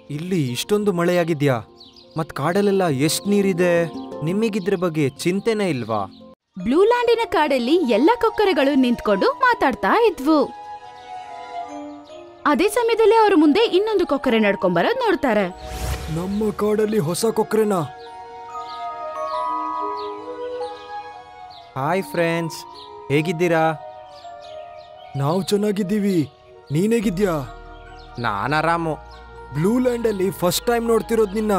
ಇಲ್ಲಿ ಇಷ್ಟೊಂದು ಮಳೆಯಾಗಿದ್ಯಾ? ಮತ್ ಕಾಡಲ್ಲೆಲ್ಲ ಎಷ್ಟ್ ನೀರಿದೆ? ನಿಮಗಿದ್ರ ಬಗ್ಗೆ ಚಿಂತೆನೇ ಇಲ್ವಾ? ಬ್ಲೂ ಲ್ಯಾಂಡಿನ ಕಾಡಲ್ಲಿ ಎಲ್ಲ ಕೊಕ್ಕರೆಗಳು ನಿಂತ್ಕೊಂಡು ಮಾತಾಡ್ತಾ ಇದ್ವು. ಅದೇ ಸಮಯದಲ್ಲಿ ಅವ್ರ ಮುಂದೆ ಇನ್ನೊಂದು ಕೊಕ್ಕರೆ ನಡ್ಕೊಂಬರೋದ್ ನೋಡ್ತಾರೆ. ನಮ್ಮ ಕಾಡಲ್ಲಿ ಹೊಸ ಕೊಕ್ಕರೆನಾ? ಹಾಯ್ ಫ್ರೆಂಡ್ಸ್, ಹೇಗಿದ್ದೀರಾ? ನಾವು ಚೆನ್ನಾಗಿದ್ದೀವಿ. ನೀನ್ ಹೇಗಿದ್ಯಾ? ನಾನು ಆರಾಮು. ಬ್ಲೂ ಲ್ಯಾಂಡ್ ಅಲ್ಲಿ ಫಸ್ಟ್ ಟೈಮ್ ನೋಡ್ತಿರೋದು ನಿನ್ನ.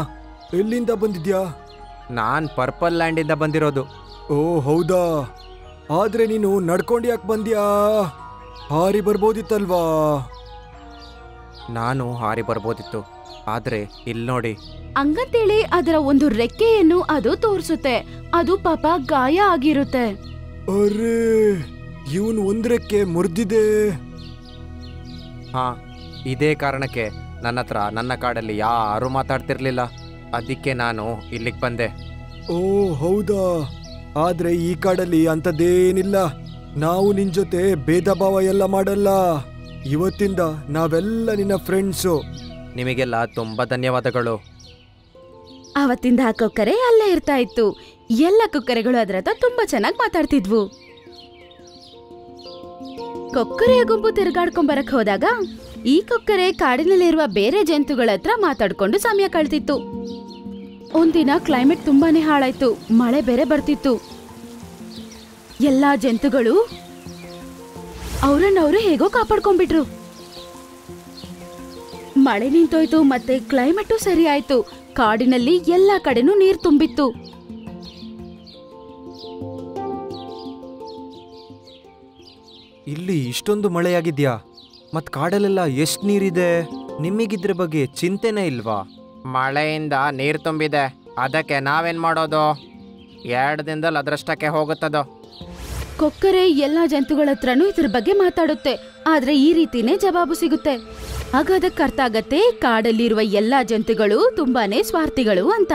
ಎಲ್ಲಿಂದ ಬಂದಿದ್ಯಾ? ನಾನ್ ಪರ್ಪಲ್ ಲ್ಯಾಂಡಿಂದ ಬಂದಿರೋದು. ಓ ಹೌದಾ, ಆದ್ರೆ ನೀನು ನಡ್ಕೊಂಡು ಯಾಕೆ ಬಂದ್ಯಾ? ಹಾರಿ ಬರ್ಬೋದಿತ್ತಲ್ವಾ? ನಾನು ಹಾರಿ ಬರ್ಬೋದಿತ್ತು, ಆದ್ರೆ ಇಲ್ಲಿ ನೋಡಿ. ಹಂಗಂತೇಳಿ ಅದರ ಒಂದು ರೆಕ್ಕೆಯನ್ನು ಅದು ತೋರಿಸುತ್ತೆ. ಅದು ಪಾಪ ಗಾಯ ಆಗಿರುತ್ತೆ. ಅರೇ, ಇವನ್ ಒಂದ್ರೆಕ್ಕೆ ಮುರಿದಿದೆ. ಹಾ, ಇದೇ ಕಾರಣಕ್ಕೆ ನನ್ನ ಕಾಡಲ್ಲಿ ಯಾರು ಮಾತಾಡ್ತಿರ್ಲಿಲ್ಲ. ಅದಕ್ಕೆ ನಾನು ಇಲ್ಲಿಗೆ ಬಂದೆ. ಓ ಹೌದಾ, ಆದ್ರೆ ಈ ಕಾಡಲ್ಲಿ ಅಂಥದ್ದೇನಿಲ್ಲ. ನಾವು ನಿನ್ ಜೊತೆ ಭೇದ ಭಾವ ಎಲ್ಲ ಮಾಡಲ್ಲ. ಇವತ್ತಿಂದ ನಾವೆಲ್ಲ ನಿನ್ನ ಫ್ರೆಂಡ್ಸು. ನಿಮಗೆಲ್ಲ ತುಂಬಾ ಧನ್ಯವಾದಗಳು. ಅವತ್ತಿಂದ ಆ ಕೊಕ್ಕರೆ ಅಲ್ಲೇ ಇರ್ತಾ ಇತ್ತು. ಎಲ್ಲ ಕೊಕ್ಕರೆಗಳು ಅದರ ಹತ್ರ ತುಂಬಾ ಚೆನ್ನಾಗಿ ಮಾತಾಡ್ತಿದ್ವು. ಕೊಕ್ಕರೆಯ ಗುಂಪು ತಿರುಗಾಡ್ಕೊಂಬರಕ್ ಹೋದಾಗ ಈ ಕೊಕ್ಕರೆ ಕಾಡಿನಲ್ಲಿರುವ ಬೇರೆ ಜಂತುಗಳ ಹತ್ರ ಮಾತಾಡ್ಕೊಂಡು ಸಮಯ ಕಳ್ತಿತ್ತು. ಒಂದಿನ ಕ್ಲೈಮೇಟ್ ತುಂಬಾನೇ ಹಾಳಾಯ್ತು. ಮಳೆ ಬೇರೆ ಬರ್ತಿತ್ತು. ಎಲ್ಲಾ ಜಂತುಗಳು ಅವ್ರನ್ನವ್ರು ಹೇಗೋ ಕಾಪಾಡ್ಕೊಂಡ್ಬಿಟ್ರು. ಮಳೆ ನಿಂತೋಯ್ತು, ಮತ್ತೆ ಕ್ಲೈಮೇಟು ಸರಿ ಆಯ್ತು. ಕಾಡಿನಲ್ಲಿ ಎಲ್ಲಾ ಕಡೆನೂ ನೀರ್ ತುಂಬಿತ್ತು. ಇಲ್ಲಿ ಇಷ್ಟೊಂದು ಮಳೆಯಾಗಿದ್ಯಾ? ಮತ್ ಕಾಡಲ್ಲೆಲ್ಲ ಎಷ್ಟ್ ನೀರಿದೆ? ನಿಮಗಿದ್ರ ಬಗ್ಗೆ ಚಿಂತೆನೇ ಇಲ್ವಾ? ಮಳೆಯಿಂದ ನೀರು ತುಂಬಿದೆ, ಅದಕ್ಕೆ ನಾವೇನ್ ಮಾಡೋದು? 2 ದಿನದಲ್ಲಿ ಅದರಷ್ಟಕ್ಕೆ ಹೋಗುತ್ತದೋ. ಕೊಕ್ಕರೆ ಎಲ್ಲಾ ಜಂತುಗಳ ಹತ್ರನೂ ಇದ್ರ ಬಗ್ಗೆ ಮಾತಾಡುತ್ತೆ. ಆದ್ರೆ ಈ ರೀತಿನೇ ಜವಾಬು ಸಿಗುತ್ತೆ. ಆಗ ಅದಕ್ಕೆ ಅರ್ಥ ಆಗತ್ತೆ, ಕಾಡಲ್ಲಿರುವ ಎಲ್ಲಾ ಜಂತುಗಳು ತುಂಬಾನೇ ಸ್ವಾರ್ಥಿಗಳು ಅಂತ.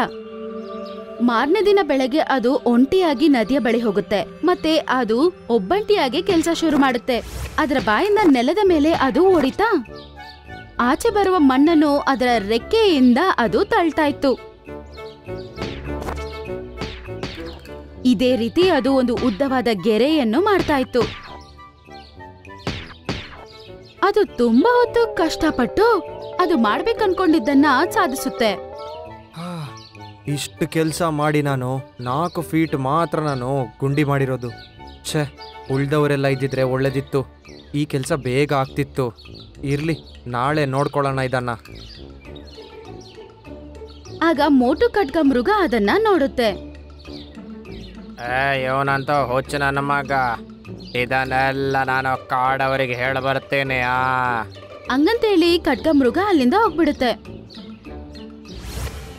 ಮಾರನೇ ದಿನ ಬೆಳಗ್ಗೆ ಅದು ಒಂಟಿಯಾಗಿ ನದಿಯ ಬಳಿ ಹೋಗುತ್ತೆ. ಮತ್ತೆ ಅದು ಒಬ್ಬಂಟಿಯಾಗಿ ಕೆಲಸ ಶುರು ಮಾಡುತ್ತೆ. ಅದರ ಬಾಯಿಂದ ನೆಲದ ಮೇಲೆ ಅದು ಓಡಿತಾ ಆಚೆ ಬರುವ ಮಣ್ಣನ್ನು ಅದರ ರೆಕ್ಕೆಯಿಂದ ಅದು ತಳ್ತಾ ಇತ್ತು. ಇದೇ ರೀತಿ ಅದು ಒಂದು ಉದ್ದವಾದ ಗೆರೆಯನ್ನು ಮಾಡ್ತಾ ಇತ್ತು. ಅದು ತುಂಬಾ ಹೊತ್ತು ಕಷ್ಟಪಟ್ಟು ಅದು ಮಾಡ್ಬೇಕನ್ಕೊಂಡಿದ್ದನ್ನ ಸಾಧಿಸುತ್ತೆ. ಇಷ್ಟು ಕೆಲಸ ಮಾಡಿ ನಾನು 4 ಫೀಟ್ ಮಾತ್ರ ನಾನು ಗುಂಡಿ ಮಾಡಿರೋದು. ಛೇ, ಉಳ್ದವರೆಲ್ಲ ಇದ್ದಿದ್ರೆ ಒಳ್ಳೇದಿತ್ತು. ಈ ಕೆಲಸ ಬೇಗ ಆಗ್ತಿತ್ತು. ಇರ್ಲಿ, ನಾಳೆ ನೋಡ್ಕೊಳ್ಳೋಣ ಇದನ್ನ. ಆಗ ಮೋಟು ಖಡ್ಗ ಮೃಗ ಅದನ್ನ ನೋಡುತ್ತೆ. ಇವನಂತ ಹುಚ್ಚು ನನ್ನ ಮಗ. ಇದನ್ನೆಲ್ಲ ನಾನು ಕಾಡವರಿಗೆ ಹೇಳ ಬರ್ತೇನೆ. ಹಂಗಂತೇಳಿ ಖಡ್ಗ ಮೃಗ ಅಲ್ಲಿಂದ ಹೋಗ್ಬಿಡುತ್ತೆ.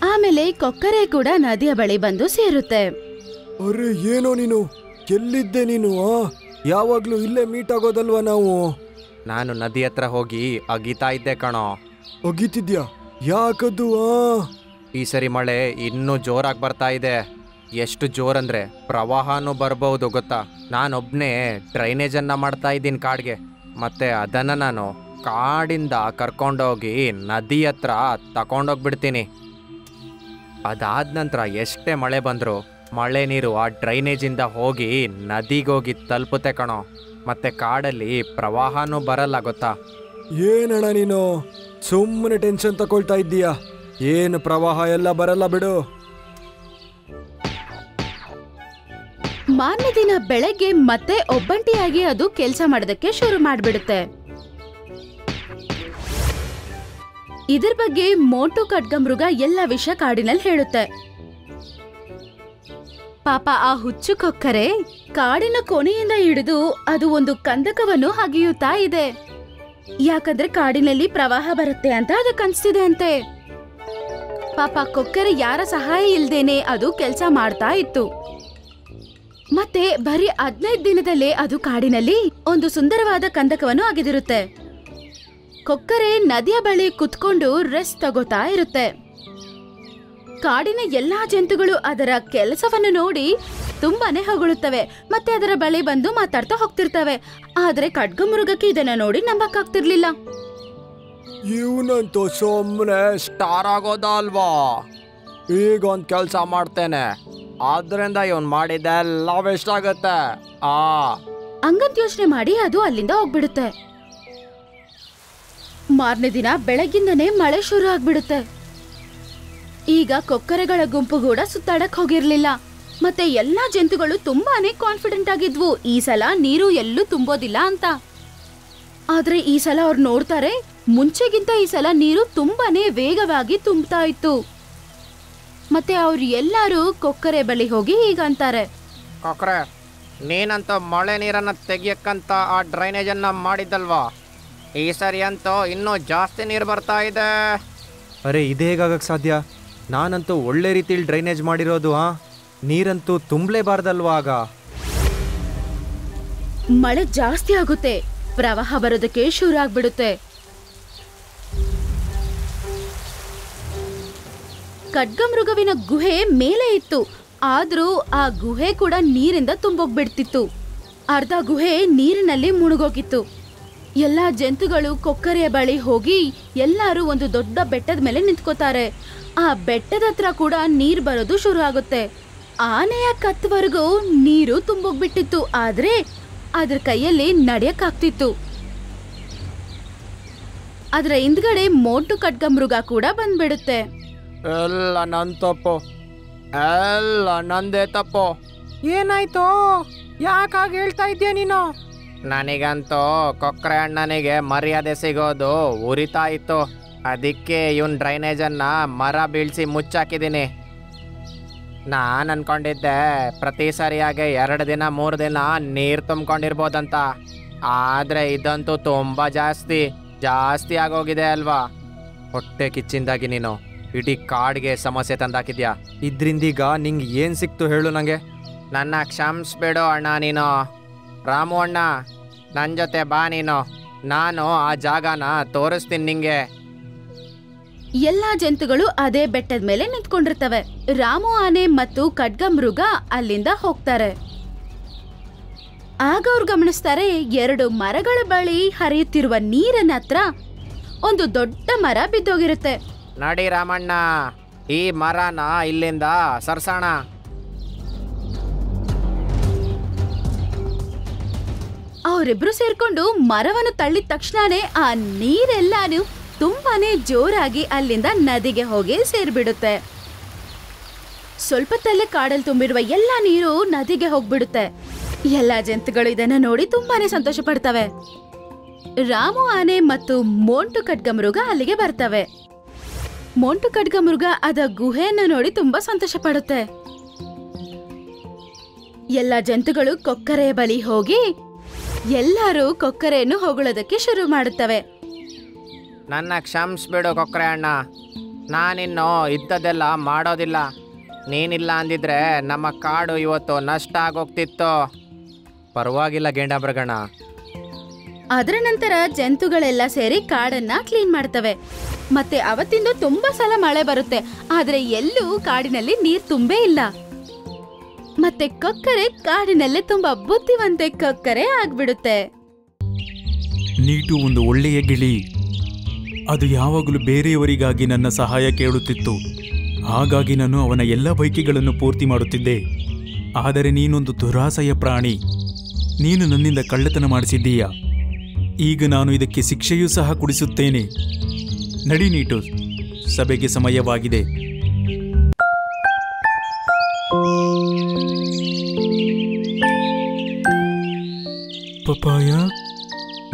ಆಮೇಲೆ ಕೊಕ್ಕರೆ ಕೂಡ ನದಿಯ ಬಳಿ ಬಂದು ಸೇರುತ್ತೆ. ಅರೆ ಏನೋ ನೀನು, ಎಲ್ಲಿದ್ದೆ ನೀನು? ಯಾವಾಗ್ಲೂ ಇಲ್ಲೇ ಮೀಟ್ ಆಗೋದಲ್ವಾ ನಾವು? ನಾನು ನದಿ ಹತ್ರ ಹೋಗಿ ಅಗೀತಾ ಇದ್ದೆ ಕಣೋ. ಅಗೀತಿದ್ಯಾ? ಯಾಕದು? ಈ ಸರಿ ಮಳೆ ಇನ್ನೂ ಜೋರಾಗಿ ಬರ್ತಾ ಇದೆ. ಎಷ್ಟು ಜೋರಂದ್ರೆ ಪ್ರವಾಹನೂ ಬರ್ಬಹುದು ಗೊತ್ತಾ. ನಾನೊಬ್ನೇ ಡ್ರೈನೇಜನ್ನ ಮಾಡ್ತಾ ಇದ್ದೀನಿ ಕಾಡ್ಗೆ. ಮತ್ತೆ ಅದನ್ನ ನಾನು ಕಾಡಿಂದ ಕರ್ಕೊಂಡೋಗಿ ನದಿ ಹತ್ರ ತಕೊಂಡೋಗ್ಬಿಡ್ತೀನಿ. ಅದಾದ ನಂತರ ಎಷ್ಟೇ ಮಳೆ ಬಂದರೂ ಮಳೆ ನೀರು ಆ ಡ್ರೈನೇಜಿಂದ ಹೋಗಿ ನದಿಗೋಗಿ ತಲುಪುತ್ತೆ ಕಣೋ. ಮತ್ತೆ ಕಾಡಲ್ಲಿ ಪ್ರವಾಹನೂ ಬರಲ್ಲ ಗೊತ್ತಾ. ಏನಣ್ಣ ನೀನು ಸುಮ್ಮನೆ ಟೆನ್ಷನ್ ತಗೊಳ್ತಾ ಇದ್ದೀಯಾ? ಏನು ಪ್ರವಾಹ ಎಲ್ಲ ಬರಲ್ಲ ಬಿಡು. ಮಾರನೇ ದಿನ ಬೆಳಗ್ಗೆ ಮತ್ತೆ ಒಬ್ಬಂಟಿಯಾಗಿ ಅದು ಕೆಲಸ ಮಾಡೋದಕ್ಕೆ ಶುರು ಮಾಡ್ಬಿಡುತ್ತೆ. ಇದ್ರ ಬಗ್ಗೆ ಮೋಟು ಖಡ್ಗ ಮೃಗ ಎಲ್ಲ ವಿಷಯ ಕಾಡಿನಲ್ಲಿ ಹೇಳುತ್ತೆ. ಪಾಪ ಆ ಹುಚ್ಚು ಕೊಕ್ಕರೆ ಕಾಡಿನ ಕೊನೆಯಿಂದ ಹಿಡಿದು ಅದು ಒಂದು ಕಂದಕವನ್ನು ಹಗೆಯುತ್ತಾ ಇದೆ. ಯಾಕಂದ್ರೆ ಕಾಡಿನಲ್ಲಿ ಪ್ರವಾಹ ಬರುತ್ತೆ ಅಂತ ಅದಕ್ಕೆ ಅನ್ಸ್ತಿದೆ ಅಂತೆ. ಪಾಪ ಕೊಕ್ಕರೆ ಯಾರ ಸಹಾಯ ಇಲ್ದೇನೆ ಅದು ಕೆಲಸ ಮಾಡ್ತಾ ಇತ್ತು. ಮತ್ತೆ ಬರೀ 15 ದಿನದಲ್ಲೇ ಅದು ಕಾಡಿನಲ್ಲಿ ಒಂದು ಸುಂದರವಾದ ಕಂದಕವನ್ನು ಅಗೆದಿರುತ್ತೆ. ಕೊಕ್ಕರೆ ನದಿಯ ಬಳಿ ಕುತ್ಕೊಂಡು ರೆಸ್ಟ್ ತಗೋತಾ ಇರುತ್ತೆ. ಕಾಡಿನ ಎಲ್ಲಾ ಜಂತುಗಳು ಅದರ ಕೆಲಸವನ್ನು ನೋಡಿ ತುಂಬಾನೇ ಹೊಗಳುತ್ತವೆ. ಮತ್ತೆ ಅದರ ಬಳಿ ಬಂದು ಮಾತಾಡ್ತಾ ಹೋಗ್ತಿರ್ತವೆ. ಆದ್ರೆ ಖಡ್ಗಮೃಗಕ್ಕೆ ಇದನ್ನ ನೋಡಿ ನಂಬಕ್ಕಾಗ್ತಿರ್ಲಿಲ್ಲ. ಇವನಂತೂ ಸುಮ್ಮನೆ ಸ್ಟಾರ್ ಆಗೋದ ಅಲ್ವಾ? ಈಗ ಒಂದು ಕೆಲಸ ಮಾಡ್ತೇನೆ, ಆದ್ರಿಂದ ಇವನ್ ಮಾಡಿದ್ದೆಲ್ಲ ವೇಸ್ಟ್ ಆಗುತ್ತೆ. ಹಂಗಂತ ಯೋಚನೆ ಮಾಡಿ ಅದು ಅಲ್ಲಿಂದ ಹೋಗ್ಬಿಡುತ್ತೆ. ಮಾರನೇ ದಿನ ಬೆಳಗ್ಗಿಂದನೇ ಮಳೆ ಶುರು ಆಗ್ಬಿಡುತ್ತೆ. ಈಗ ಕೊಕ್ಕರೆಗಳ ಗುಂಪು ಕೂಡ ಸುತ್ತಾಡಕ್ ಹೋಗಿರ್ಲಿಲ್ಲ. ಮತ್ತೆ ಎಲ್ಲಾ ಜಂತುಗಳು ತುಂಬಾನೇ ಕಾನ್ಫಿಡೆಂಟ್ ಆಗಿದ್ವು ಈ ಸಲ ನೀರು ಎಲ್ಲೂ ತುಂಬೋದಿಲ್ಲ ಅಂತ. ಆದ್ರೆ ಈ ಸಲ ಅವ್ರು ನೋಡ್ತಾರೆ, ಮುಂಚೆಗಿಂತ ಈ ಸಲ ನೀರು ತುಂಬಾನೇ ವೇಗವಾಗಿ ತುಂಬ್ತಾ ಇತ್ತು. ಮತ್ತೆ ಅವ್ರು ಎಲ್ಲಾರು ಕೊಕ್ಕರೆ ಬಳಿ ಹೋಗಿ ಹೀಗಂತಾರೆ, ಕೊಕ್ಕರೆ, ನೀನಂತೂ ಮಳೆ ನೀರನ್ನ ತೆಗಿಯಕ್ಕಂತ ಆ ಡ್ರೈನೇಜ್ ಅನ್ನ ಮಾಡಿದ್ದಲ್ವಾ? ಈ ಸರಿ ಅಂತೂ ಇನ್ನೂ ಜಾಸ್ತಿ ನೀರು ಬರ್ತಾ ಇದೆ. ಅರೆ ಇದೇ ಹೇಗಾಗಕ್ಕೆ ಸಾಧ್ಯ? ನಾನಂತೂ ಒಳ್ಳೆ ರೀತಿಲಿ ಡ್ರೈನೇಜ್ ಮಾಡಿರೋದು. ನೀರಂತೂ ತುಂಬಲೇಬಾರ್ದಲ್ವಾ? ಆಗ ಮಳೆ ಜಾಸ್ತಿ ಆಗುತ್ತೆ, ಪ್ರವಾಹ ಬರೋದಕ್ಕೆ ಶುರು ಆಗ್ಬಿಡುತ್ತೆ. ಖಡ್ಗಮೃಗವಿನ ಗುಹೆ ಮೇಲೆ ಇತ್ತು, ಆದ್ರೂ ಆ ಗುಹೆ ಕೂಡ ನೀರಿಂದ ತುಂಬೋಗ್ಬಿಡ್ತಿತ್ತು. ಅರ್ಧ ಗುಹೆ ನೀರಿನಲ್ಲಿ ಮುಳುಗೋಗಿತ್ತು. ಎಲ್ಲಾ ಜಂತುಗಳು ಕೊಕ್ಕರೆಯ ಬಳಿ ಹೋಗಿ ಎಲ್ಲರೂ ಒಂದು ದೊಡ್ಡ ಬೆಟ್ಟದ ಮೇಲೆ ನಿಂತ್ಕೋತಾರೆ. ಆ ಬೆಟ್ಟದ ಹತ್ರ ಕೂಡ ನೀರ್ ಬರೋದು ಶುರು ಆಗುತ್ತೆ. ಆನೆಯ ಕತ್ವರೆಗೂ ನೀರು ತುಂಬೋಗ್ಬಿಟ್ಟಿತ್ತು, ಆದ್ರೆ ಅದ್ರ ಕೈಯಲ್ಲಿ ನಡೆಯಕ್ಕಾಗ್ತಿತ್ತು. ಅದ್ರ ಹಿಂದ್ಗಡೆ ಮೋಟು ಖಡ್ಗಮೃಗ ಕೂಡ ಬಂದ್ಬಿಡುತ್ತೆ. ಎಲ್ಲ ನನ್ ತಪ್ಪು, ಎಲ್ಲ ನಂದೇ ತಪ್ಪು. ಏನಾಯ್ತು? ಯಾಕಾಗ ಹೇಳ್ತಾ ಇದ್ಯಾ ನೀನು? ನನಗಂತೂ ಕೊಕ್ಕರೆ ಅಣ್ಣನಿಗೆ ಮರ್ಯಾದೆ ಸಿಗೋದು ಉರಿತಾ ಇತ್ತು. ಅದಕ್ಕೆ ಇವನ್ ಡ್ರೈನೇಜನ್ನ ಮರ ಬೀಳ್ಸಿ ಮುಚ್ಚಾಕಿದ್ದೀನಿ. ನಾನು ಅನ್ಕೊಂಡಿದ್ದೆ ಪ್ರತಿ ಸರಿಯಾಗಿ 2 ದಿನ 3 ದಿನ ನೀರು ತುಂಬ್ಕೊಂಡಿರ್ಬೋದಂತ. ಆದ್ರೆ ಇದಂತೂ ತುಂಬಾ ಜಾಸ್ತಿ ಆಗೋಗಿದೆ ಅಲ್ವಾ? ಹೊಟ್ಟೆ ಕಿಚ್ಚಿಂದಾಗಿ ನೀನು ಇಡೀ ಕಾಡ್ಗೆ ಸಮಸ್ಯೆ ತಂದಾಕಿದ್ಯಾ. ಇದ್ರಿಂದೀಗ ನಿಂಗೆ ಏನ್ ಸಿಕ್ತು ಹೇಳು ನಂಗೆ? ನನ್ನ ಕ್ಷಮಿಸ್ಬಿಡು ಅಣ್ಣ. ನೀನು ರಾಮು ಅಣ್ಣ, ನನ್ನ ಜೊತೆ ಬಾ ನೀನು. ನಾನು ಆ ಜಾಗನ ತೋರಿಸ್ತೀನಿ ನಿಂಗೆ. ಎಲ್ಲಾ ಜಂತುಗಳು ಅದೇ ಬೆಟ್ಟದ ಮೇಲೆ ನಿಂತ್ಕೊಂಡಿರ್ತವೆ. ರಾಮು ಆನೆ ಮತ್ತು ಖಡ್ಗಮೃಗ ಅಲ್ಲಿಂದ ಹೋಗ್ತಾರೆ. ಆಗ ಅವ್ರು ಗಮನಿಸ್ತಾರೆ, 2 ಮರಗಳ ಬಳಿ ಹರಿಯುತ್ತಿರುವ ನೀರಿನ ಹತ್ರ ಒಂದು ದೊಡ್ಡ ಮರ ಬಿದ್ದೋಗಿರುತ್ತೆ. ನಡಿ ರಾಮಣ್ಣ, ಈ ಮರನ ಇಲ್ಲಿಂದ ಸರ್ಸೋಣ. ಅವರಿಬ್ರು ಸೇರ್ಕೊಂಡು ಮರವನ್ನು ತಳ್ಳಿದ ತಕ್ಷಣನೇ ಆ ನೀರೆಲ್ಲಾನು ತುಂಬಾನೇ ಜೋರಾಗಿ ಅಲ್ಲಿಂದ ನದಿಗೆ ಹೋಗಿ ಸೇರ್ಬಿಡುತ್ತೆ. ಸ್ವಲ್ಪತ್ತಲ್ಲೇ ಕಾಡಲ್ಲಿ ತುಂಬಿರುವ ಎಲ್ಲಾ ನೀರು ನದಿಗೆ ಹೋಗ್ಬಿಡುತ್ತೆ. ಎಲ್ಲಾ ಜಂತುಗಳು ಇದನ್ನ ನೋಡಿ ತುಂಬಾನೇ ಸಂತೋಷ ಪಡ್ತವೆ. ರಾಮು ಆನೆ ಮತ್ತು ಮೋಂಟು ಖಡ್ಗಮೃಗ ಅಲ್ಲಿಗೆ ಬರ್ತವೆ. ಮೋಂಟು ಖಡ್ಗಮೃಗ ಅದ ಗುಹೆಯನ್ನು ನೋಡಿ ತುಂಬಾ ಸಂತೋಷ ಪಡುತ್ತೆ. ಎಲ್ಲಾ ಜಂತುಗಳು ಕೊಕ್ಕರೆಯ ಬಳಿ ಹೋಗಿ ಎಲ್ಲರೂ ಕೊಕ್ಕರೆಯನ್ನು ಹೊಗಳೋದಕ್ಕೆ ಶುರು ಮಾಡುತ್ತವೆ. ನನ್ನ ಕ್ಷಮಿಸ್ಬಿಡು ಕೊಕ್ಕರೆ ಅಣ್ಣ, ನಾನಿನ್ನು ಇದ್ದದೆಲ್ಲ ಮಾಡೋದಿಲ್ಲ. ನೀನಿಲ್ಲ ಅಂದಿದ್ರೆ ನಮ್ಮ ಕಾಡು ಇವತ್ತು ನಷ್ಟ ಆಗೋಗ್ತಿತ್ತು. ಪರವಾಗಿಲ್ಲ ಗೇಂಡಾಮೃಗಣ್ಣ. ಅದರ ನಂತರ ಜಂತುಗಳೆಲ್ಲ ಸೇರಿ ಕಾಡನ್ನ ಕ್ಲೀನ್ ಮಾಡ್ತವೆ. ಮತ್ತೆ ಅವತ್ತಿಂದ ತುಂಬಾ ಸಲ ಮಳೆ ಬರುತ್ತೆ, ಆದ್ರೆ ಎಲ್ಲೂ ಕಾಡಿನಲ್ಲಿ ನೀರ್ ತುಂಬೇ ಇಲ್ಲ. ಮತ್ತೆ ಕೊಕ್ಕರೆ ಕಾಡಿನಲ್ಲೇ ತುಂಬಾ ಬುದ್ಧಿವಂತೆ ಕೊಕ್ಕರೆ ಆಗ್ಬಿಡುತ್ತೆ. ನೀಟು ಒಂದು ಒಳ್ಳೆಯ ಗಿಳಿ. ಅದು ಯಾವಾಗಲೂ ಬೇರೆಯವರಿಗಾಗಿ ನನ್ನ ಸಹಾಯ ಕೇಳುತ್ತಿತ್ತು. ಹಾಗಾಗಿ ನಾನು ಅವನ ಎಲ್ಲ ಬಯಕೆಗಳನ್ನು ಪೂರ್ತಿ ಮಾಡುತ್ತಿದ್ದೆ. ಆದರೆ ನೀನೊಂದು ದುರಾಸೆಯ ಪ್ರಾಣಿ. ನೀನು ನನ್ನಿಂದ ಕಳ್ಳತನ ಮಾಡಿಸಿದ್ದೀಯ. ಈಗ ನಾನು ಇದಕ್ಕೆ ಶಿಕ್ಷೆಯೂ ಸಹ ಕೊಡಿಸುತ್ತೇನೆ. ನಡಿ ನೀಟು, ಸಭೆಗೆ ಸಮಯವಾಗಿದೆ. ಪಪಾಯ,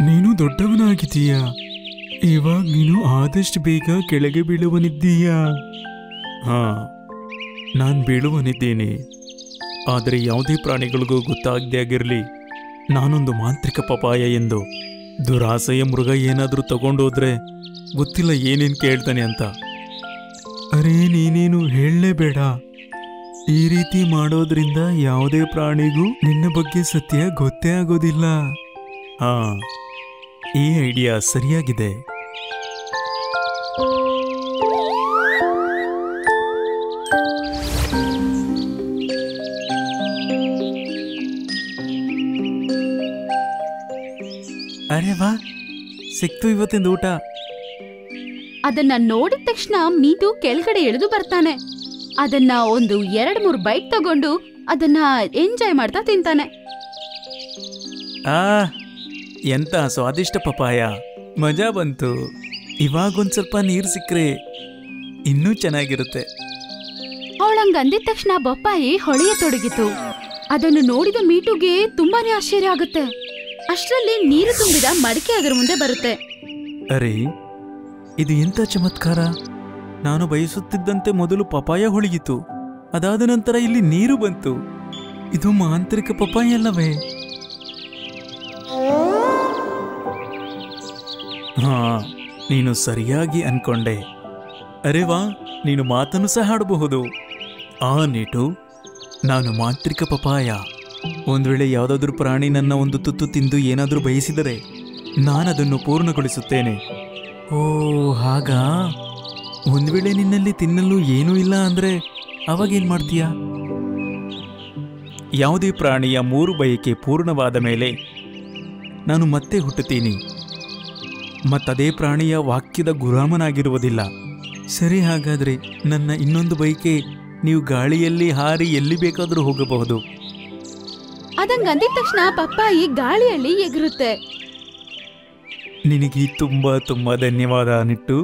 ನೀನು ದೊಡ್ಡವನಾಗಿದ್ದೀಯಾ. ಇವಾಗ ನೀನು ಆದಷ್ಟು ಬೇಗ ಕೆಳಗೆ ಬೀಳುವನಿದ್ದೀಯಾ? ಹಾ, ನಾನು ಬೀಳುವನಿದ್ದೇನೆ. ಆದರೆ ಯಾವುದೇ ಪ್ರಾಣಿಗಳಿಗೂ ಗೊತ್ತಾಗದೇ ಆಗಿರಲಿ ನಾನೊಂದು ಮಾಂತ್ರಿಕ ಪಪಾಯ ಎಂದು. ದುರಾಸೆಯ ಮೃಗ ಏನಾದರೂ ತಗೊಂಡೋದ್ರೆ ಗೊತ್ತಿಲ್ಲ ಏನೇನು ಕೇಳ್ತಾನೆ ಅಂತ. ಅರೇ, ನೀನೇನು ಹೇಳಲೇಬೇಡ. ಈ ರೀತಿ ಮಾಡೋದ್ರಿಂದ ಯಾವುದೇ ಪ್ರಾಣಿಗೂ ನಿನ್ನ ಬಗ್ಗೆ ಸತ್ಯ ಗೊತ್ತೇ ಆಗೋದಿಲ್ಲ. ಹಾ, ಈ ಐಡಿಯಾ ಸರಿಯಾಗಿದೆ. ಅರೆ ವಾ, ಸಿಕ್ತು ಇವತ್ತಿಂದ ಊಟ. ಅದನ್ನ ನೋಡಿದ ತಕ್ಷಣ ಮೀಟು ಕೆಳಗಡೆ ಇಳಿದು ಬರ್ತಾನೆ. ಅದನ್ನ ಒಂದು 2-3 ಬೈಟ್ ತಗೊಂಡು ಅದನ್ನ ಎಂಜಾಯ್ ಮಾಡ್ತಾ ತಿಂತಾನೆ. ಆ ಎಂತ ಸ್ವಾದಿಷ್ಟ ಪಪಾಯ, ಮಜಾ ಬಂತು. ಇವಾಗೊಂದ್ ಸ್ವಲ್ಪ ನೀರು ಸಿಕ್ಕರೆ ಇನ್ನೂ ಚೆನ್ನಾಗಿರುತ್ತೆ. ಅವಳಂಗ ಅಂದಿದ ತಕ್ಷಣ ಬಪ್ಪಾಯಿ ಹೊಳೆಯತೊಡಗಿತು. ಅದನ್ನು ನೋಡಿದ ಮೀಟುಗೆ ತುಂಬಾನೇ ಆಶ್ಚರ್ಯ ಆಗುತ್ತೆ. ಅಷ್ಟರಲ್ಲಿ ನೀರು ತುಂಬಿದ ಮಡಿಕೆ ಅದರ ಮುಂದೆ ಬರುತ್ತೆ. ಅರೆ, ಇದು ಎಂತ ಚಮತ್ಕಾರ! ನಾನು ಬಯಸುತ್ತಿದ್ದಂತೆ ಮೊದಲು ಪಪಾಯ ಹೊಳೆಯಿತು, ಅದಾದ ನಂತರ ಇಲ್ಲಿ ನೀರು ಬಂತು. ಇದು ಮಾಂತ್ರಿಕ ಪಪಾಯ ಅಲ್ಲವೇ? ಹಾ, ನೀನು ಸರಿಯಾಗಿ ಅನ್ಕೊಂಡೆ. ಅರೆ ವಾ, ನೀನು ಮಾತನ್ನು ಸಹ ಹಾಡಬಹುದು. ಆ ನೀಟು, ನಾನು ಮಾಂತ್ರಿಕ ಪಪಾಯ. ಒಂದು ವೇಳೆ ಯಾವುದಾದ್ರೂ ಪ್ರಾಣಿ ನನ್ನ ಒಂದು ತುತ್ತು ತಿಂದು ಏನಾದರೂ ಬಯಸಿದರೆ ನಾನದನ್ನು ಪೂರ್ಣಗೊಳಿಸುತ್ತೇನೆ. ಓ ಹಾಗಾ? ಒಂದು ವೇಳೆ ನಿನ್ನಲ್ಲಿ ತಿನ್ನಲು ಏನೂ ಇಲ್ಲ ಅಂದರೆ ಅವಾಗೇನು ಮಾಡ್ತೀಯಾ? ಯಾವುದೇ ಪ್ರಾಣಿಯ 3 ಬಯಕೆ ಪೂರ್ಣವಾದ ಮೇಲೆ ನಾನು ಮತ್ತೆ ಹುಟ್ಟುತ್ತೀನಿ, ಮತ್ತದೇ ಪ್ರಾಣಿಯ ವಾಕ್ಯದ ಗುಲಾಮನಾಗಿರುವುದಿಲ್ಲ. ಸರಿ, ಹಾಗಾದರೆ ನನ್ನ ಇನ್ನೊಂದು ಬಯಕೆ, ನೀವು ಗಾಳಿಯಲ್ಲಿ ಹಾರಿ ಎಲ್ಲಿ ಬೇಕಾದರೂ ಹೋಗಬಹುದು. ಅದಂಗಂದಿದ ತಕ್ಷಣ ಪಪ್ಪಾಯಿ ಗಾಳಿಯಲ್ಲಿ ಎಗರುತ್ತೆ. ನಿನಗೆ ತುಂಬ ತುಂಬ ಧನ್ಯವಾದ ನಿಟ್ಟು.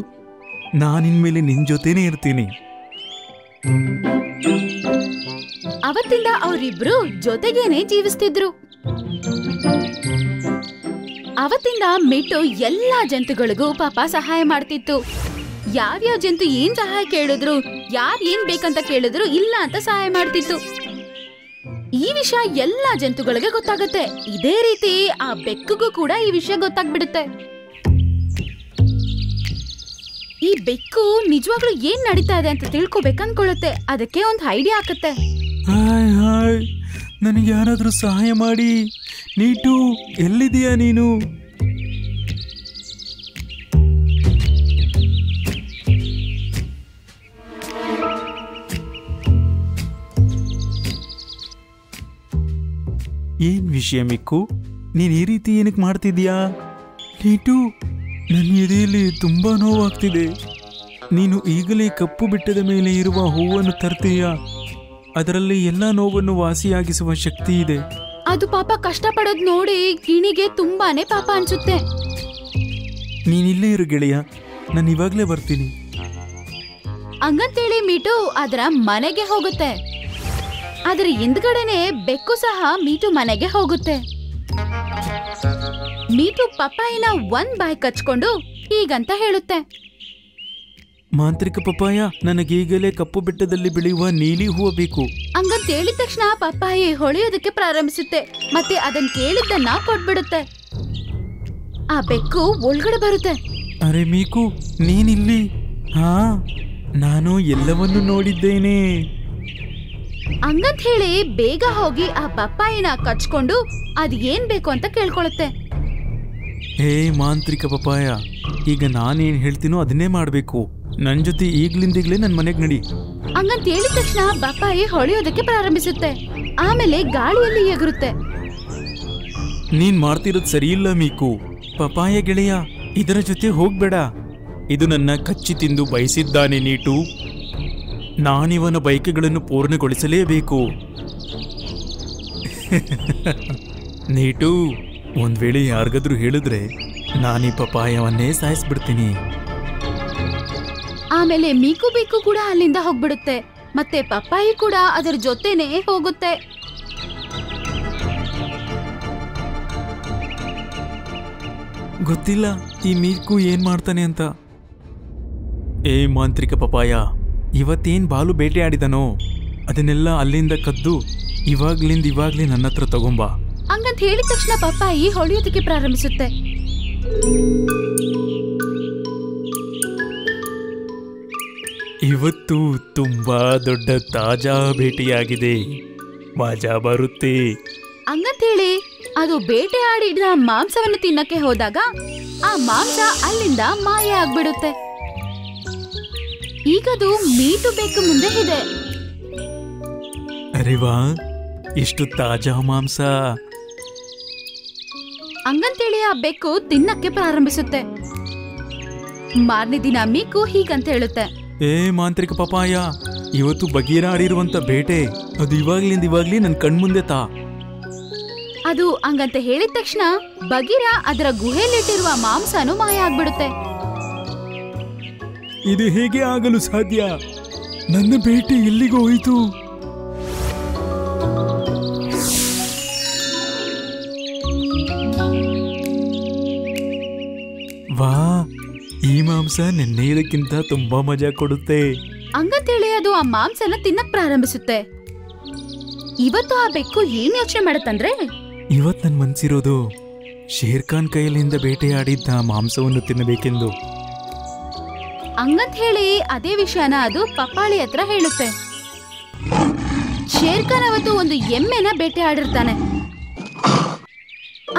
ನಾನಿನ್ಮೇಲೆ ನಿನ್ ಜೊತೆನೇ ಇರ್ತೀನಿ. ಅವತ್ತಿಂದ ಅವರಿಬ್ರು ಜೊತೆಗೇನೆ ಜೀವಿಸ್ತಿದ್ರು. ಅವತ್ತಿಂದ ಮಿಟ್ಟು ಎಲ್ಲಾ ಜಂತುಗಳಿಗೂ ಪಾಪ ಸಹಾಯ ಮಾಡ್ತಿತ್ತು. ಯಾವ್ಯಾವ ಜಂತು ಏನ್ ಸಹಾಯ ಕೇಳಿದ್ರು, ಯಾರ್ ಏನ್ ಬೇಕಂತ ಕೇಳಿದ್ರು ಇಲ್ಲ ಅಂತ ಸಹಾಯ ಮಾಡ್ತಿತ್ತು. ಈ ವಿಷಯ ಎಲ್ಲಾ ಜಂತುಗಳಿಗೆ ಗೊತ್ತಾಗುತ್ತೆ. ಇದೇ ರೀತಿ ಆ ಬೆಕ್ಕುಗೂ ಕೂಡ ಈ ವಿಷಯ ಗೊತ್ತಾಗ್ಬಿಡುತ್ತೆ. ಈ ಬೆಕ್ಕು ನಿಜವಾಗ್ಲೂ ಏನ್ ನಡೀತಾ ಇದೆ ಅಂತ ತಿಳ್ಕೊಬೇಕನ್ಕೊಳ್ಳುತ್ತೆ. ಅದಕ್ಕೆ ಒಂದು ಐಡಿಯಾ ಹಾಕುತ್ತೆ. ಹಾಯ್ ಹಾಯ್, ನನಗೆ ಯಾರಾದರೂ ಸಹಾಯ ಮಾಡಿ. ನೀಟು, ಎಲ್ಲಿದೀಯಾ ನೀನು? ಏನ್ ವಿಷಯ ಮಿಕ್ಕು? ನೀನ್ ಈ ರೀತಿ ಏನಕ್ಕೆ ಮಾಡ್ತಿದ್ಯಾ? ನೀಟು, ನನ್ನ ಎದೆಯಲ್ಲಿ ತುಂಬಾ ನೋವಾಗ್ತಿದೆ. ನೀನು ಈಗಲೇ ಕಪ್ಪು ಬೆಟ್ಟದ ಮೇಲೆ ಇರುವ ಹೂವನ್ನು ತರ್ತೀಯಾ? ಅದರಲ್ಲಿ ಎಲ್ಲ ನೋವನ್ನು ವಾಸಿಯಾಗಿಸುವ ಶಕ್ತಿ ಇದೆ. ಅದು ಪಾಪ ಕಷ್ಟಪಡೋದ್ ನೋಡಿ ಗಿಣಿಗೆ ತುಂಬಾನೇ ಪಾಪ ಅನ್ಸುತ್ತೆ. ನೀನಿಲ್ಲೇ ಇರು ಗೆಳೆಯ, ನಾನು ಇವಾಗ್ಲೇ ಬರ್ತೀನಿ. ಹಂಗಂತೇಳಿ ಮೀಟು ಅದರ ಮನೆಗೆ ಹೋಗುತ್ತೆ. ಅದರ ಹಿಂದ್ಗಡೆನೆ ಬೆಕ್ಕು ಸಹ ಮೀಟು ಮನೆಗೆ ಹೋಗುತ್ತೆ. ಮೀಟು ಪಪ್ಪಾಯಿನ 1 ಬಾಯಿ ಕಚ್ಕೊಂಡು ಹೀಗಂತ ಹೇಳುತ್ತೆ. ಮಾಂತ್ರಿಕ ಪಪ್ಪಾಯ, ನನಗೀಗಲೇ ಕಪ್ಪು ಬೆಟ್ಟದಲ್ಲಿ ಬೆಳೆಯುವ ನೀಲಿ ಹೂವು ಬೇಕು. ಹಂಗಂತ ಹೇಳಿದ ತಕ್ಷಣ ಪಪ್ಪಾಯಿ ಹೊಳೆಯೋದಕ್ಕೆ ಪ್ರಾರಂಭಿಸುತ್ತೆ. ಮತ್ತೆ ಅದನ್ನ ಕೇಳಿದ್ದನ್ನ ಕೊಟ್ಬಿಡುತ್ತೆ. ಆ ಬೆಕ್ಕು ಒಳಗಡೆ ಬರುತ್ತೆ. ಅರೆ ಮೀಕು, ನೀನಿಲ್ಲಿ? ಹಾ, ನಾನು ಎಲ್ಲವನ್ನು ನೋಡಿದ್ದೇನೆ. ಹಂಗಂತ ಹೇಳಿ ಬೇಗ ಹೋಗಿ ಆ ಪಪ್ಪಾಯಿನ ಕಚ್ಕೊಂಡು ಅದ್ ಏನ್ ಬೇಕು ಅಂತ ಕೇಳ್ಕೊಳುತ್ತೆ. ಹೇ ಮಾಂತ್ರಿಕ ಪಪ್ಪಾಯ, ಈಗ ನಾನೇನ್ ಹೇಳ್ತೀನೋ ಅದನ್ನೇ ಮಾಡ್ಬೇಕು. ನನ್ ಜೊತೆ ಈಗ್ಲಿಂದೀಗ್ಲೇ ನನ್ ಮನೆಗ್ ನಡಿ. ಹಂಗಂತ ಹೇಳಿದ ತಕ್ಷಣ ಪಪ್ಪಾಯಿ ಹೊಳೆಯೋದಕ್ಕೆ ಪ್ರಾರಂಭಿಸುತ್ತೆ. ಆಮೇಲೆ ಗಾಳಿಯಲ್ಲಿ ಎಗರುತ್ತೆ. ನೀನ್ ಮಾಡ್ತಿರೋದ್ ಸರಿಯಿಲ್ಲ ಮೀಕು. ಪಪಾಯ ಗೆಳೆಯ, ಇದರ ಜೊತೆ ಹೋಗ್ಬೇಡ. ಇದು ನನ್ನ ಕಚ್ಚಿ ತಿಂದು ಬಯಸಿದ್ದಾನೆ ನೀಟು. ನಾನಿವನ ಬಯಕೆಗಳನ್ನು ಪೂರ್ಣಗೊಳಿಸಲೇಬೇಕು. ನೀಟು, ಒಂದ್ ವೇಳೆ ಯಾರಿಗಾದ್ರೂ ಹೇಳಿದ್ರೆ ನಾನೀ ಪಪಾಯವನ್ನೇ ಸಾಯಿಸ್ಬಿಡ್ತೀನಿ. ಆಮೇಲೆ ಮೀಕು ಬೇಕು ಕೂಡ ಅಲ್ಲಿಂದ ಹೋಗ್ಬಿಡುತ್ತೆ. ಮತ್ತೆ ಪಪ್ಪಾಯಿ ಕೂಡ ಅದರ ಜೊತೆನೆ ಹೋಗುತ್ತೆ. ಗೊತ್ತಿಲ್ಲ ಈ ಮೀಕು ಏನ್ ಮಾಡ್ತಾನೆ ಅಂತ. ಏ ಮಾಂತ್ರಿಕ ಪಪಾಯ, ಇವತ್ತೇನ್ ಬಾಲು ಬೇಟೆ ಆಡಿದನೋ ಅದನ್ನೆಲ್ಲ ಅಲ್ಲಿಂದ ಕದ್ದು ಇವಾಗ್ಲೇ ನನ್ನ ಹತ್ರ ತಗೊಂಬಾ. ಹಂಗಂತ ಹೇಳಿದ ತಕ್ಷಣ ಪಪ್ಪಾಯಿ ಹೊಳೆಯೋದಕ್ಕೆ ಪ್ರಾರಂಭಿಸುತ್ತೆ. ಇವತ್ತು ತುಂಬಾ ದೊಡ್ಡ ತಾಜಾ ಭೇಟಿಯಾಗಿದೆ, ಮಜಾ ಬರುತ್ತೆ. ಹಂಗಂತೇಳಿ ಅದು ಬೇಟೆ ಆಡಿದ ಮಾಂಸವನ್ನು ತಿನ್ನಕ್ಕೆ ಹೋದಾಗ ಆ ಮಾಂಸ ಅಲ್ಲಿಂದ ಮಾಯ ಆಗ್ಬಿಡುತ್ತೆ. ಈಗದು ಮೀಟು ಬೆಕ್ಕು ಮುಂದೆ ಇದೆ. ಅರೆ ವಾ, ಎಷ್ಟು ತಾಜಾ ಮಾಂಸ! ಹಂಗಂತೇಳಿ ಆ ಬೆಕ್ಕು ತಿನ್ನಕ್ಕೆ ಪ್ರಾರಂಭಿಸುತ್ತೆ. ಮಾರನೇ ದಿನ ಮೀಕು ಹೀಗಂತ ಹೇಳುತ್ತೆ. ಏ ಮಾಂತ್ರಿಕ ಪಪಾಯ, ಇವತ್ತು ಬಗೀರ ಆಡಿರುವಂತ ಬೇಟೆ ಅದು ಇವಾಗ್ಲೇ ನನ್ ಕಣ್ಮುಂದೆ ತಾ. ಅದು ಹಂಗಂತ ಹೇಳಿದ ತಕ್ಷಣ ಬಗೀರ ಅದರ ಗುಹೆಯಲ್ಲಿಟ್ಟಿರುವ ಮಾಂಸನು ಮಾಯ ಆಗ್ಬಿಡುತ್ತೆ. ಇದು ಹೇಗೆ ಆಗಲು ಸಾಧ್ಯ? ನನ್ನ ಬೇಟೆ ಎಲ್ಲಿಗೆ ಹೋಯಿತು? ವಾ, ಈ ಮಾಂಸ ನೆನ್ನೆದಕ್ಕಿಂತ ತುಂಬಾ ಮಜಾ ಕೊಡುತ್ತೆ. ಹಂಗಂತೇಳಿ ಅದು ಆ ಮಾಂಸನ ತಿನ್ನಕ್ ಪ್ರಾರಂಭಿಸುತ್ತೆ. ಇವತ್ತು ಆ ಬೆಕ್ಕು ಏನ್ ಯೋಚನೆ ಮಾಡತ್ತಂದ್ರೆ, ಇವತ್ ನನ್ ಮನ್ಸಿರೋದು ಶೇರ್ ಖಾನ್ ಕೈಯಲ್ಲಿಂದ ಬೇಟೆಯಾಡಿದ್ದ ಮಾಂಸವನ್ನು ತಿನ್ನಬೇಕೆಂದು. ಹಂಗಂತ ಹೇಳಿ ಅದೇ ವಿಷಯನ ಅದು ಪಪ್ಪಾಳಿ ಹತ್ರ ಹೇಳುತ್ತೆ. ಶೇರ್ ಖಾನ್ ಅವತ್ತು ಒಂದು ಎಮ್ಮೆನ ಬೇಟೆ ಆಡಿರ್ತಾನೆ.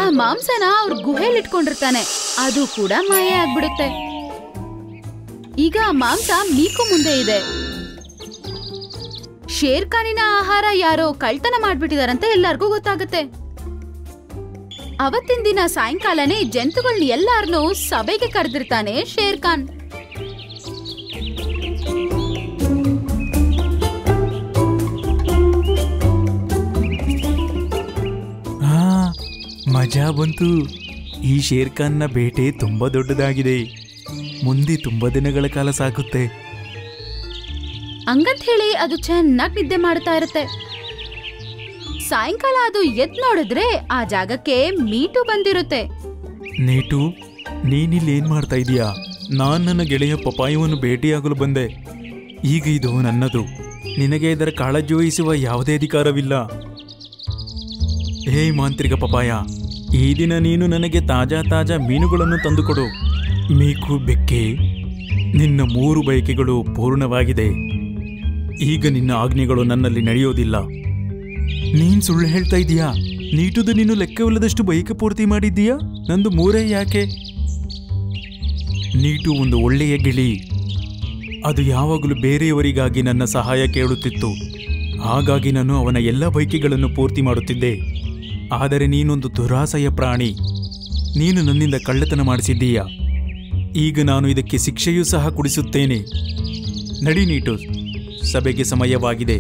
ಆ ಮಾಂಸನ ಅವ್ರ ಗುಹೆಯಲ್ಲಿ ಇಟ್ಕೊಂಡಿರ್ತಾನೆ. ಅದು ಕೂಡ ಮಾಯ ಆಗ್ಬಿಡುತ್ತೆ. ಈಗ ಆ ಮಾಂಸ ಮೀಕು ಮುಂದೆ ಇದೆ. ಶೇರ್ ಖಾನಿನ ಆಹಾರ ಯಾರೋ ಕಳ್ತನ ಮಾಡ್ಬಿಟ್ಟಿದಾರಂತ ಎಲ್ಲರಿಗೂ ಗೊತ್ತಾಗುತ್ತೆ. ಅವತ್ತಿನ ದಿನ ಸಾಯಂಕಾಲನೇ ಜಂತುಗಳನ್ನ ಎಲ್ಲಾರನ್ನೂ ಸಭೆಗೆ ಕರೆದಿರ್ತಾನೆ ಶೇರ್ ಖಾನ್. ಮಜಾ ಬಂತು. ಈ ಶೇರ್ ಖಾನ್ನ ಬೇಟೆ ತುಂಬಾ ದೊಡ್ಡದಾಗಿದೆ. ಮುಂದೆ ತುಂಬಾ ದಿನಗಳ ಕಾಲ ಸಾಗುತ್ತೆ. ಹಂಗಂತ ಹೇಳಿ ಅದು ಚೆನ್ನಾಗಿ ನಿದ್ದೆ ಮಾಡ್ತಾ ಇರುತ್ತೆ. ಸಾಯಂಕಾಲ ಅದು ಎದ್ ನೋಡಿದ್ರೆ ಆ ಜಾಗಕ್ಕೆ ಮೀಟು ಬಂದಿರುತ್ತೆ. ನೀಟು, ನೀನಿಲ್ಲಿ ಏನ್ ಮಾಡ್ತಾ ಇದೀಯಾ? ನಾನ್ ನನ್ನ ಗೆಳೆಯ ಪಪಾಯವನ್ನು ಭೇಟಿಯಾಗಲು ಬಂದೆ. ಈಗ ಇದು ನನ್ನದು. ನಿನಗೆ ಇದರ ಕಾಳಜಿ ವಹಿಸುವ ಯಾವುದೇ ಅಧಿಕಾರವಿಲ್ಲ. ಹೇ ಮಾಂತ್ರಿಕ ಪಪಾಯ, ಈ ದಿನ ನೀನು ನನಗೆ ತಾಜಾ ಮೀನುಗಳನ್ನು ತಂದುಕೊಡು. ಮೀಕು ಬೆಕ್ಕೆ, ನಿನ್ನ 3 ಬಯಕೆಗಳು ಪೂರ್ಣವಾಗಿದೆ. ಈಗ ನಿನ್ನ ಆಜ್ಞೆಗಳು ನನ್ನಲ್ಲಿ ನಡೆಯೋದಿಲ್ಲ. ನೀನ್ ಸುಳ್ಳು ಹೇಳ್ತಾ ಇದೀಯಾ? ನೀಟುದು ನೀನು ಲೆಕ್ಕವಿಲ್ಲದಷ್ಟು ಬಯಕೆ ಪೂರ್ತಿ ಮಾಡಿದ್ದೀಯಾ? ನಂದು 3 ಯಾಕೆ? ನೀಟು ಒಂದು ಒಳ್ಳೆಯ ಗಿಳಿ. ಅದು ಯಾವಾಗಲೂ ಬೇರೆಯವರಿಗಾಗಿ ನನ್ನ ಸಹಾಯ ಕೇಳುತ್ತಿತ್ತು. ಹಾಗಾಗಿ ನಾನು ಅವನ ಎಲ್ಲ ಬಯಕೆಗಳನ್ನು ಪೂರ್ತಿ ಮಾಡುತ್ತಿದ್ದೆ. ಆದರೆ ನೀನೊಂದು ದುರಾಸೆಯ ಪ್ರಾಣಿ. ನೀನು ನನ್ನಿಂದ ಕಳ್ಳತನ ಮಾಡಿಸಿದ್ದೀಯ. ಈಗ ನಾನು ಇದಕ್ಕೆ ಶಿಕ್ಷೆಯೂ ಸಹ ಕೊಡಿಸುತ್ತೇನೆ. ನಡಿ ನೀಟು, ಸಭೆಗೆ ಸಮಯವಾಗಿದೆ.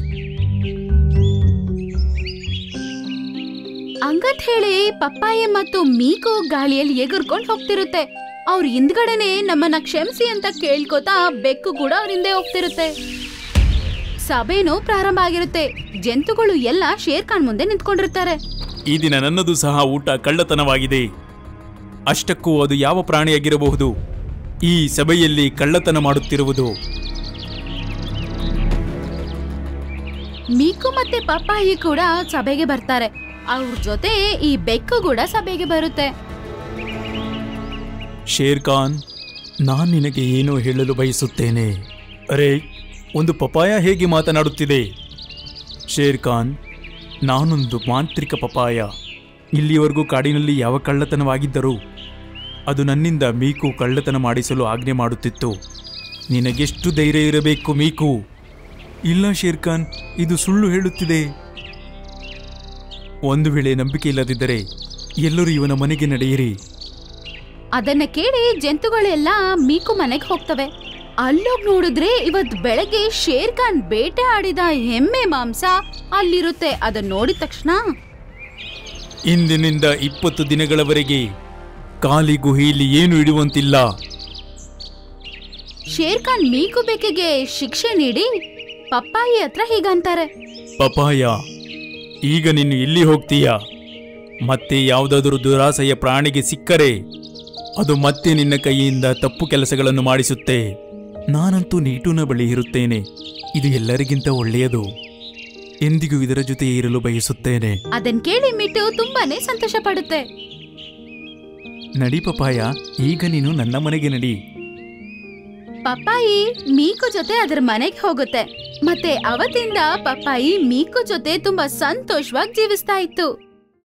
ಹಂಗಂತ ಹೇಳಿ ಪಪ್ಪಾಯ ಮತ್ತು ಮೀಕು ಗಾಳಿಯಲ್ಲಿ ಎಗರ್ಕೊಂಡು ಹೋಗ್ತಿರುತ್ತೆ. ಅವ್ರ ಹಿಂದ್ಗಡೆನೆ ನಮ್ಮನ್ನ ಕ್ಷಮಿಸಿ ಅಂತ ಕೇಳ್ಕೋತಾ ಬೆಕ್ಕು ಕೂಡ ಅವ್ರ ಹಿಂದೆ ಹೋಗ್ತಿರುತ್ತೆ. ಸಭೆನೂ ಪ್ರಾರಂಭ ಆಗಿರುತ್ತೆ. ಜಂತುಗಳು ಎಲ್ಲ ಶೇರ್ ಖಾನ್ ಮುಂದೆ ನಿಂತ್ಕೊಂಡಿರ್ತಾರೆ. ಈ ದಿನ ನನ್ನದು ಸಹ ಊಟ ಕಳ್ಳತನವಾಗಿದೆ. ಅಷ್ಟಕ್ಕೂ ಅದು ಯಾವ ಪ್ರಾಣಿಯಾಗಿರಬಹುದು ಈ ಸಭೆಯಲ್ಲಿ ಕಳ್ಳತನ ಮಾಡುತ್ತಿರುವುದು? ಮೀಕು ಮತ್ತೆ ಪಪ್ಪಾಯಿ ಕೂಡ ಸಭೆಗೆ ಬರ್ತಾರೆ. ಅವ್ರ ಜೊತೆ ಈ ಬೆಕ್ಕು ಕೂಡ ಸಭೆಗೆ ಬರುತ್ತೆ. ಶೇರ್ ಖಾನ್, ನಾನ್ ನಿನಗೆ ಏನೋ ಹೇಳಲು ಬಯಸುತ್ತೇನೆ. ಅರೆ, ಒಂದು ಪಪಾಯ ಹೇಗೆ ಮಾತನಾಡುತ್ತಿದೆ? ಶೇರ್ ಖಾನ್, ನಾನೊಂದು ಮಾಂತ್ರಿಕ ಪಪಾಯ. ಇಲ್ಲಿವರೆಗೂ ಕಾಡಿನಲ್ಲಿ ಯಾವ ಕಳ್ಳತನವಾಗಿದ್ದರೂ ಅದು ನನ್ನಿಂದ ಮೀಕು ಕಳ್ಳತನ ಮಾಡಿಸಲು ಆಜ್ಞೆ ಮಾಡುತ್ತಿತ್ತು. ನಿನಗೆಷ್ಟು ಧೈರ್ಯ ಇರಬೇಕು ಮೀಕು? ಇಲ್ಲ ಶೇರ್ ಖಾನ್, ಇದು ಸುಳ್ಳು ಹೇಳುತ್ತಿದೆ. ಒಂದು ವೇಳೆ ನಂಬಿಕೆ ಇಲ್ಲದಿದ್ದರೆ ಎಲ್ಲರೂ ಇವನ ಮನೆಗೆ ನಡೆಯಿರಿ. ಅದನ್ನ ಕೇಳಿ ಜಂತುಗಳೆಲ್ಲ ಮೀಕು ಮನೆಗೆ ಹೋಗ್ತವೆ. ಅಲ್ಲೋಗ್ ನೋಡಿದ್ರೆ ಇವತ್ ಬೆಳಗ್ಗೆ ಶೇರ್ ಖಾನ್ ಬೇಟೆ ಆಡಿದ ಎಮ್ಮೆ ಮಾಂಸ ಅಲ್ಲಿರುತ್ತೆ. ಅದನ್ನ ನೋಡಿದ ತಕ್ಷಣ, ಇಂದಿನಿಂದ 20 ದಿನಗಳವರೆಗೆ ಖಾಲಿ ಗುಹೆಯಲ್ಲಿ ಏನು ಇಡುವಂತಿಲ್ಲ. ಶೇರ್ ಖಾನ್ ಮೀಕು ಬೆಕ್ಕಿಗೆ ಶಿಕ್ಷೆ ನೀಡಿ ಪಪ್ಪಾಯಿ ಹತ್ರ ಹೀಗಂತಾರೆ. ಪಪಾಯ, ಈಗ ನೀನು ಎಲ್ಲಿ ಹೋಗ್ತೀಯಾ? ಮತ್ತೆ ಯಾವುದಾದರೂ ದುರಾಸೆಯ ಪ್ರಾಣಿಗೆ ಸಿಕ್ಕರೆ ಅದು ಮತ್ತೆ ನಿನ್ನ ಕೈಯಿಂದ ತಪ್ಪು ಕೆಲಸಗಳನ್ನು ಮಾಡಿಸುತ್ತೆ. ನಾನಂತೂ ನೀಟುನ ಬಳಿ ಇರುತ್ತೇನೆ. ಇದು ಎಲ್ಲರಿಗಿಂತ ಒಳ್ಳೆಯದು. ಎಂದಿಗೂ ಇದರ ಜೊತೆ ಇರಲು ಬಯಸುತ್ತೇನೆ. ಅದನ್ ಕೇಳಿ ಮಿಟ್ಟು ತುಂಬಾನೇ ಸಂತೋಷ ಪಡುತ್ತೆ. ನಡಿ ಪಪಾಯ, ಈಗ ನೀನು ನನ್ನ ಮನೆಗೆ ನಡಿ. ಪಪ್ಪಾಯಿ ಮೀಕು ಜೊತೆ ಅದರ ಮನೆಗೆ ಹೋಗುತ್ತೆ. ಮತ್ತೆ ಅವತ್ತಿಂದ ಪಪ್ಪಾಯಿ ಮೀಕು ಜೊತೆ ತುಂಬಾ ಸಂತೋಷವಾಗಿ ಜೀವಿಸ್ತಾ ಇತ್ತು.